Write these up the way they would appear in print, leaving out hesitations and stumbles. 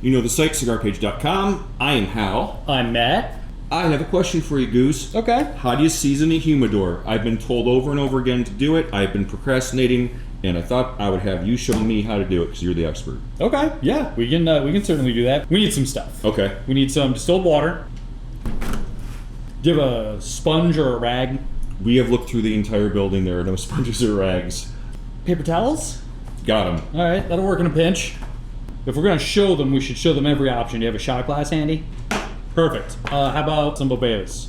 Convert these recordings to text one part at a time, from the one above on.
You know the site, CigarPage.com. I am Hal. I'm Matt. I have a question for you, Goose. Okay. How do you season a humidor? I've been told over and over again to do it. I've been procrastinating, and I thought I would have you show me how to do it because you're the expert. Okay. Yeah, we can certainly do that. We need some stuff. Okay. We need some distilled water. Do you have a sponge or a rag? We have looked through the entire building. There are no sponges or rags. Paper towels? Got them. All right, that'll work in a pinch. If we're going to show them, we should show them every option. Do you have a shot glass handy? Perfect. How about some Bovedas?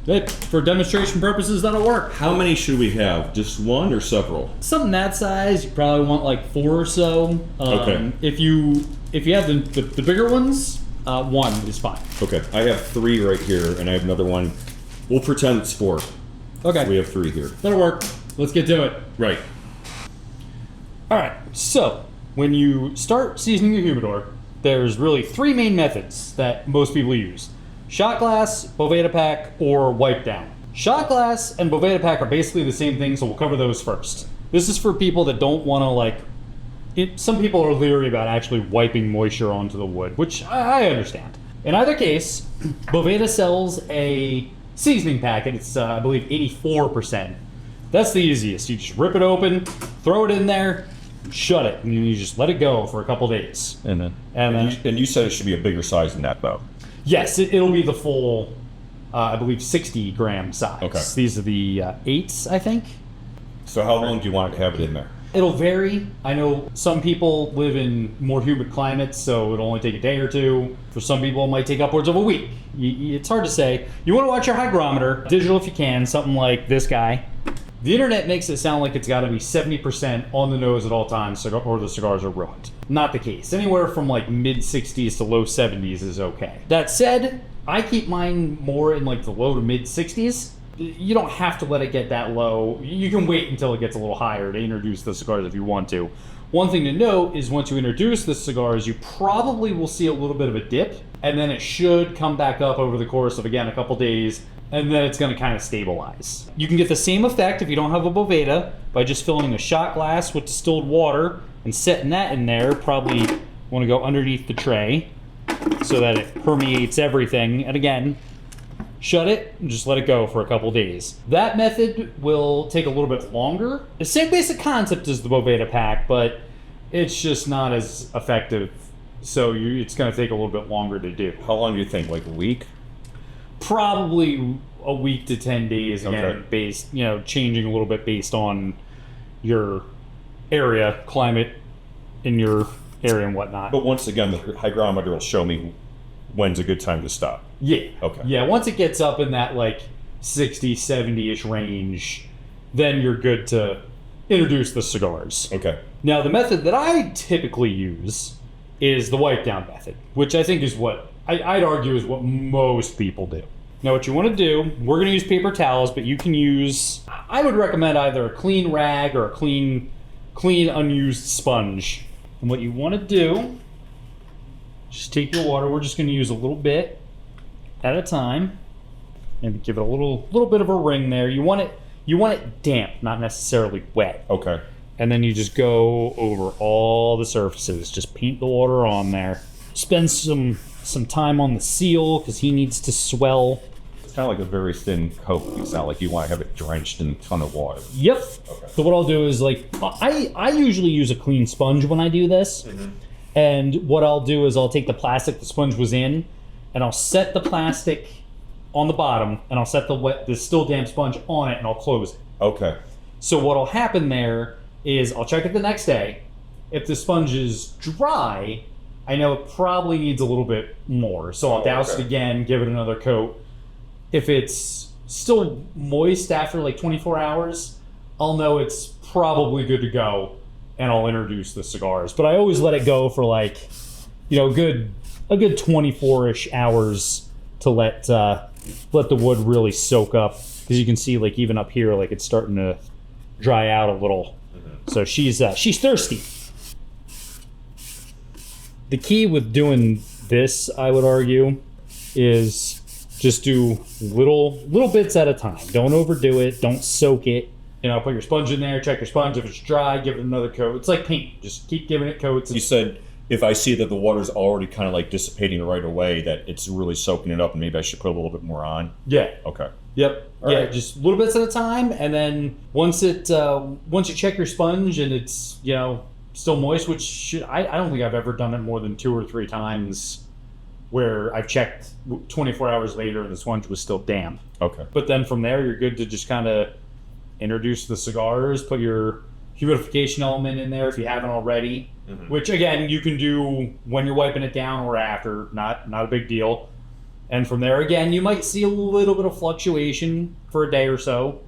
Good. For demonstration purposes, that'll work. How many should we have? Just one or several? Something that size, you probably want like 4 or so. Okay. If you have the bigger ones, 1 is fine. Okay. I have 3 right here, and I have another one. We'll pretend it's 4. Okay. We have 3 here. That'll work. Let's get to it. Right. All right. So when you start seasoning your humidor, there's really 3 main methods that most people use: shot glass, Boveda pack, or wipe down. Shot glass and Boveda pack are basically the same thing, so we'll cover those first. This is for people that don't want to some people are leery about actually wiping moisture onto the wood, which I understand. In either case, Boveda sells a seasoning packet. It's I believe 84%. That's the easiest. You just rip it open, throw it in there, shut it, and you just let it go for a couple days. And you said it should be a bigger size than that, though. Yes, it'll be the full, I believe, 60 gram size. Okay. These are the 8s, I think. So how long do you want to have it in there? It'll vary. I know some people live in more humid climates, so it'll only take a day or 2. For some people, it might take upwards of a week. It's hard to say. You want to watch your hygrometer, digital if you can, something like this guy. The internet makes it sound like it's got to be 70% on the nose at all times, or the cigars are ruined. Not the case. Anywhere from like mid 60s to low 70s is okay. That said, I keep mine more in like the low to mid 60s. You don't have to let it get that low. You can wait until it gets a little higher to introduce the cigars if you want to. One thing to note is once you introduce the cigars, you probably will see a little bit of a dip, and then it should come back up over the course of, again, a couple days, and then it's going to kind of stabilize. You can get the same effect if you don't have a Boveda by just filling a shot glass with distilled water and setting that in there. Probably want to go underneath the tray so that it permeates everything. And again, shut it and just let it go for a couple days. That method will take a little bit longer. The same basic concept as the Boveda pack, but it's just not as effective. So it's going to take a little bit longer to do. How long do you think? Like a week? Probably a week to 10 days, again, Okay. based, changing a little bit based on your area, climate in your area and whatnot. But once again, the hygrometer will show me when's a good time to stop. Yeah. Okay. Yeah, once it gets up in that like 60, 70-ish range, then you're good to introduce the cigars. Okay. Now, the method that I typically use is the wipe down method, which I think is what I'd argue is what most people do. Now, what you want to do, we're going to use paper towels, but you can use, I would recommend either a clean rag or a clean unused sponge. And what you want to do, just take your water. We're just going to use a little bit at a time, and give it a little bit of a ring there. You want it damp, not necessarily wet. Okay. And then you just go over all the surfaces. Just paint the water on there. Spend some time on the seal because he needs to swell. It's kind of like a very thin coat. It's not like you want to have it drenched in a ton of water. Yep. Okay. So what I'll do is I usually use a clean sponge when I do this. Mm-hmm. And what I'll do is I'll take the plastic the sponge was in, and I'll set the plastic on the bottom, and I'll set the still damp sponge on it, and I'll close it. Okay. So what'll happen there is I'll check it the next day. If the sponge is dry, I know it probably needs a little bit more. So I'll douse it again, give it another coat. If it's still moist after like 24 hours, I'll know it's probably good to go, and I'll introduce the cigars. But I always let it go for like, a good 24-ish hours to let the wood really soak up. Because you can see like even up here, like it's starting to dry out a little. Mm-hmm. So she's thirsty. The key with doing this, I would argue, is just do little bits at a time. Don't overdo it. Don't soak it. You know, put your sponge in there, check your sponge. If it's dry, give it another coat. It's like paint. Just keep giving it coats. You said if I see that the water's already kind of like dissipating right away, that it's really soaking it up, and maybe I should put a little bit more on. Yeah. Okay. Yep. All yeah, right. just little bits at a time, and then once you check your sponge and it's still moist, which I don't think I've ever done it more than 2 or 3 times, where I've checked 24 hours later and the sponge was still damp. Okay. But then from there, you're good to just kind of introduce the cigars, put your humidification element in there if you haven't already, which again you can do when you're wiping it down or after, not a big deal. And from there, again, you might see a little bit of fluctuation for a day or so,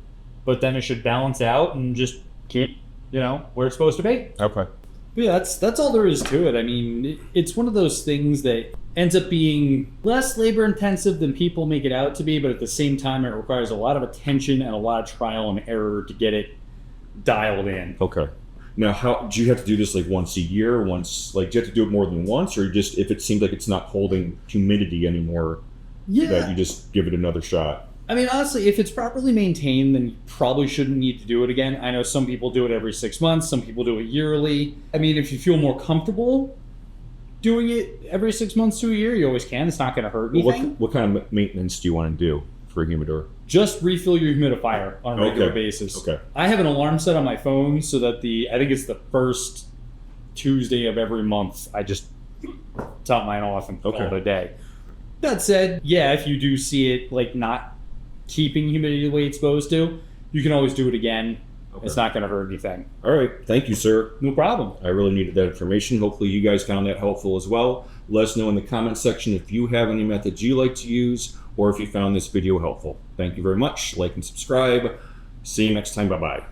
but then it should balance out and just keep, where it's supposed to be. Okay. But yeah, that's all there is to it. I mean, it's one of those things that ends up being less labor intensive than people make it out to be, but at the same time, it requires a lot of attention and a lot of trial and error to get it dialed in. Okay. Now, how do you have to do this like once a year? Do you have to do it more than once, or just if it seems like it's not holding humidity anymore, that you just give it another shot? I mean, honestly, if it's properly maintained, then you probably shouldn't need to do it again. I know some people do it every 6 months, some people do it yearly. I mean, if you feel more comfortable doing it every 6 months to a year, you always can. It's not going to hurt anything. What kind of maintenance do you want to do for a humidor? Just refill your humidifier on a regular Okay. basis. Okay. I have an alarm set on my phone so that I think it's the first Tuesday of every month, I just top mine off and call it a day. That said, yeah, if you do see it like not keeping humidity the way it's supposed to, you can always do it again. Okay. It's not going to hurt anything. All right. Thank you, sir. No problem. I really needed that information. Hopefully you guys found that helpful as well. Let us know in the comment section if you have any methods you like to use or if you found this video helpful. Thank you very much. Like and subscribe. See you next time. Bye-bye.